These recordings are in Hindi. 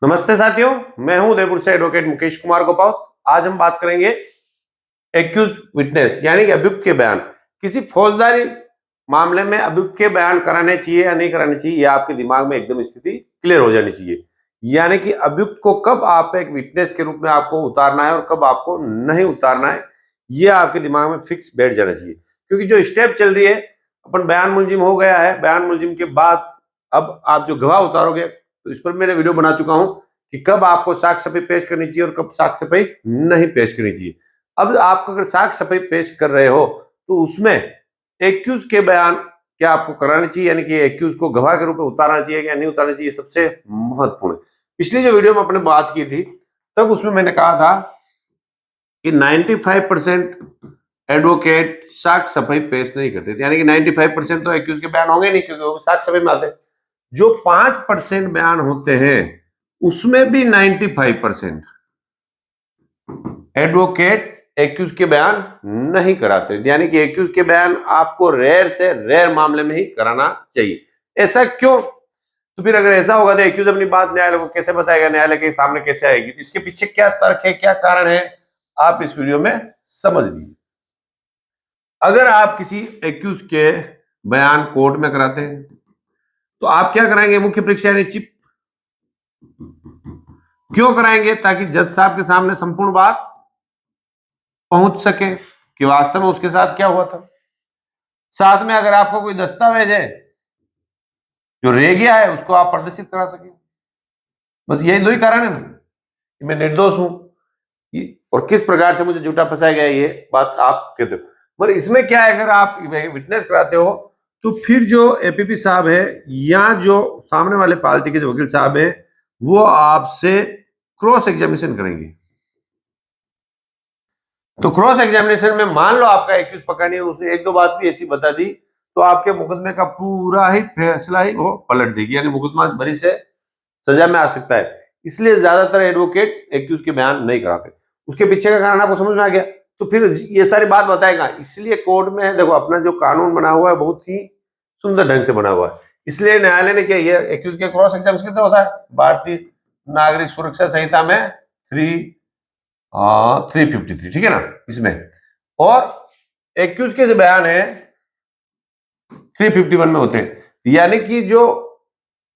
नमस्ते साथियों, मैं हूं उदयपुर से एडवोकेट मुकेश कुमार गोपाल। आज हम बात करेंगे एक्यूज विटनेस यानी कि अभियुक्त के बयान। किसी फौजदारी मामले में अभियुक्त के बयान कराने चाहिए या नहीं कराने चाहिए, यह आपके दिमाग में एकदम स्थिति क्लियर हो जानी चाहिए। यानी कि अभियुक्त को कब आप एक विटनेस के रूप में आपको उतारना है और कब आपको नहीं उतारना है, यह आपके दिमाग में फिक्स बैठ जाना चाहिए। क्योंकि जो स्टेप चल रही है, अपन बयान मुलजिम हो गया है, बयान मुलजिम के बाद अब आप जो गवाह उतारोगे, तो इस पर मैंने वीडियो बना चुका हूं कि कब आपको साक्ष्य सफाई पेश करनी चाहिए और कब साक्ष्य सफाई नहीं पेश करनी चाहिए। अब आप अगर साक्ष्य सफाई पेश कर रहे हो तो उसमें एक्यूज के बयान क्या आपको कराने चाहिए, यानी कि एक्यूज को गवाह के रूप में उतारना चाहिए या नहीं उतारना चाहिए, सबसे महत्वपूर्ण। पिछली जो वीडियो में अपने बात की थी तब उसमें मैंने कहा था कि 95% एडवोकेट साक्ष्य सफाई पेश नहीं करते थे, यानी कि 95% तो एक्यूज के बयान होंगे नहीं क्योंकि वो साक्ष्य सफाई में आते हैं। जो 5% बयान होते हैं उसमें भी 95% एडवोकेट एक्यूज के बयान नहीं कराते, यानी कि एक्यूज के बयान आपको रेयर से रेयर मामले में ही कराना चाहिए। ऐसा क्यों? तो फिर अगर ऐसा होगा तो एक्यूज अपनी बात न्यायालय को कैसे बताएगा, न्यायालय के सामने कैसे आएगी? तो इसके पीछे क्या तर्क है, क्या कारण है, आप इस वीडियो में समझ लीजिए। अगर आप किसी एक्यूज के बयान कोर्ट में कराते हैं तो आप क्या कराएंगे? मुख्य परीक्षा यानी चिप क्यों कराएंगे? ताकि जज साहब के सामने संपूर्ण बात पहुंच सके कि वास्तव में उसके साथ क्या हुआ था। साथ में अगर आपको कोई दस्तावेज है जो रह गया है उसको आप प्रदर्शित करा सके। बस यही दो ही कारण है कि मैं निर्दोष हूं और किस प्रकार से मुझे झूठा फंसाया गया, ये बात आप कहते हो। मगर इसमें क्या है, अगर आप विटनेस कराते हो तो फिर जो एपीपी साहब है या जो सामने वाले पार्टी के जो वकील साहब है वो आपसे क्रॉस एग्जामिनेशन करेंगे। तो क्रॉस एग्जामिनेशन में मान लो आपका एक्यूज पकड़नी है, उसने एक दो बात भी ऐसी बता दी तो आपके मुकदमे का पूरा ही फैसला ही वो पलट देगी, यानी मुकदमा बरी से सजा में आ सकता है। इसलिए ज्यादातर एडवोकेट एक्यूज के बयान नहीं कराते। उसके पीछे का कारण आपको समझ में आ गया? तो फिर ये सारी बात बताएगा। इसलिए कोर्ट में देखो अपना जो कानून बना हुआ है बहुत ही सुंदर ढंग से बना हुआ है। इसलिए न्यायालय ने क्या, ये एक्यूज के क्रॉस एग्जामिनेशन कितना होता है? भारतीय नागरिक सुरक्षा संहिता में 353, ठीक है ना, इसमें। और एक्यूज के जो बयान है 351 में होते हैं, यानी कि जो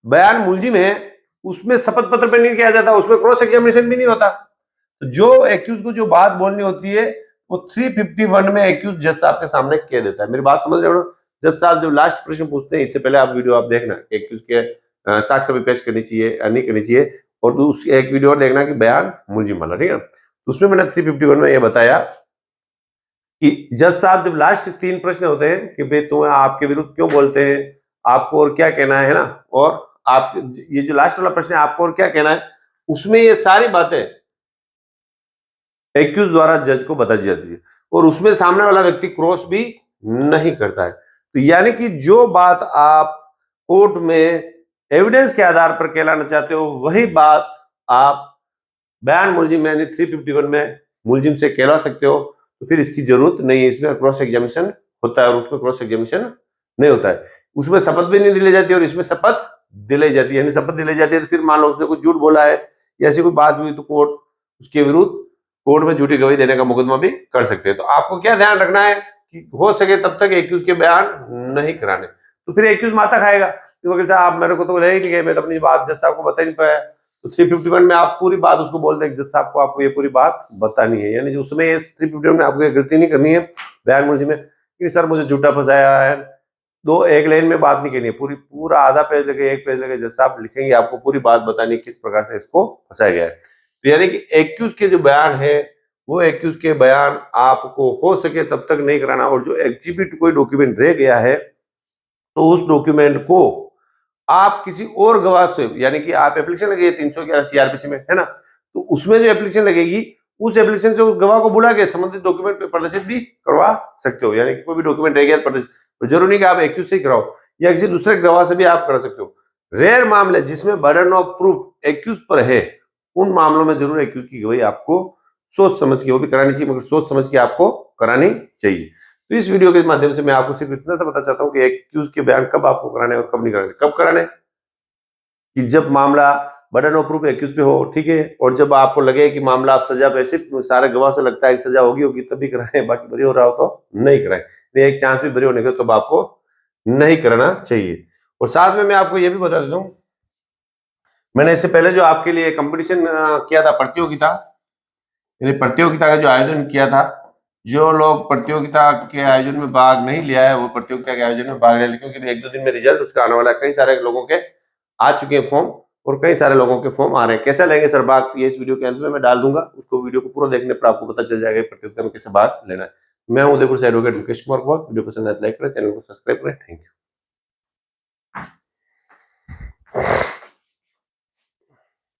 बयान मुलजिम है उसमें शपथ पत्र पे नहीं किया जाता, उसमें क्रॉस एग्जामिनेशन भी नहीं होता। तो जो एक्यूज को जो बात बोलनी होती है वो 351 में एक्यूज जज साहब के सामने कह देता है। मेरी बात समझ रहे हो? जज साहब जब लास्ट प्रश्न पूछते हैं, इससे पहले आप वीडियो आप देखना एक्यूज के साक्ष्य भी पेश करनी चाहिए या नहीं करनी चाहिए, और उस एक वीडियो और देखना कि बयान मुलजिम वाला, ठीक है। तो उसमें मैंने 351 में ये बताया कि जज साहब जब लास्ट 3 प्रश्न होते हैं कि भाई तुम आपके विरुद्ध क्यों बोलते हैं, आपको और क्या कहना है ना, और आप ये जो लास्ट वाला प्रश्न है आपको और क्या कहना है, उसमें ये सारी बातें एक्यूज द्वारा जज को बता दी जाती है और उसमें सामने वाला व्यक्ति क्रॉस भी नहीं करता है। तो यानी कि जो बात आप कोर्ट में एविडेंस के आधार पर कहलाना चाहते हो वही बात आप बयान मुलजिम यानी 351 में मुलजिम से कहला सकते हो। तो फिर इसकी जरूरत नहीं है, इसमें क्रॉस एग्जामिनेशन होता है और उसमें क्रॉस एग्जामिनेशन नहीं होता है। उसमें शपथ भी नहीं दिलाई जाती और इसमें शपथ दिलाई जाती है, यानी शपथ दिलाई जाती है तो फिर मान लो उसने कुछ झूठ बोला है या ऐसी कोई बात हुई तो कोर्ट उसके विरुद्ध कोर्ट में झूठी गवाही देने का मुकदमा भी कर सकते हैं। तो आपको क्या ध्यान रखना है कि हो सके तब तक एक्यूज के बयान नहीं कराने। तो फिर एक्यूज माता खाएगा कि वकील साहब आप मेरे को तो नहीं गए, मैं तो अपनी बात जज साहब को बता नहीं पाया। तो 351 में आप पूरी बात उसको बोल दें जज साहब को आपको ये पूरी बात बतानी है, यानी उसमें 351 में आपको ये गलती नहीं करनी है बयान मुलजिम में कि सर मुझे झूठा फंसाया है। दो एक लाइन में बात नहीं करनी है, पूरा आधा पेज लगे एक पेज लगे जज साहब लिखेंगे, आपको पूरी बात बतानी है किस प्रकार से इसको फंसाया गया है। तो यानी कि एक्यूज के जो बयान है वो एक्यूज के बयान आपको हो सके तब तक नहीं कराना, और जो एग्जिबिट कोई डॉक्यूमेंट रह गया है तो उस डॉक्यूमेंट को आप किसी और गवाह से, यानी कि आप एप्लीकेशन लगी 311 सीआरपीसी में है ना, तो उसमें जो एप्लीकेशन लगेगी उस एप्लीकेशन से उस गवाह को बुला के संबंधित डॉक्यूमेंट प्रदर्शित भी करवा सकते हो। यानी कि कोई भी डॉक्यूमेंट रह गया प्रदर्शित, जरूरी नहीं कि आप एक्यूज से ही कराओ, या किसी दूसरे गवाह से भी आप करा सकते हो। रेयर मामले जिसमें बर्डन ऑफ प्रूफ एक्यूज पर है उन मामलों में जरूर एक्यूज की गवाही आपको सोच समझ के वो भी करानी चाहिए, मगर सोच समझ के आपको करानी चाहिए। तो इस वीडियो के माध्यम से मैं आपको सिर्फ इतना सा बता चाहता हूं कि एक्यूज के बयान कब आपको कराने और कब नहीं कराने। कब कराने कि जब मामला बर्डन ऑफ प्रूफ एक्यूज पे हो, ठीक है, और जब आपको लगे कि मामला आप सजा पे सिर्फ सारे गवाह से लगता है कि सजा होगी तभी कराएं, बाकी बरी हो रहा हो तो नहीं कराएं, एक चांस भी बरी होने का तब आपको नहीं करना चाहिए। और साथ में मैं आपको ये भी बता देता हूँ, मैंने इससे पहले जो आपके लिए कंपटीशन किया था, प्रतियोगिता, यानी प्रतियोगिता का जो आयोजन किया था, जो लोग प्रतियोगिता के आयोजन में भाग नहीं लिया है वो प्रतियोगिता के आयोजन में भाग ले, क्योंकि 1-2 दिन में रिजल्ट उसका आने वाला है। कई सारे लोगों के आ चुके हैं फॉर्म और कई सारे लोगों के फॉर्म आ रहे हैं। कैसे लेंगे सर भाग, ये इस वीडियो के अंत में मैं डाल दूंगा, उसको वीडियो को पूरा देखने पर आपको पता चल जाएगा प्रतियोगिता में कैसे भाग लेना है। मैं हूं उदयपुर से एडवोकेट मुकेश कुमार कुमार। वीडियो पसंद आए तो लाइक करें, चैनल को सब्सक्राइब करें। Thank you.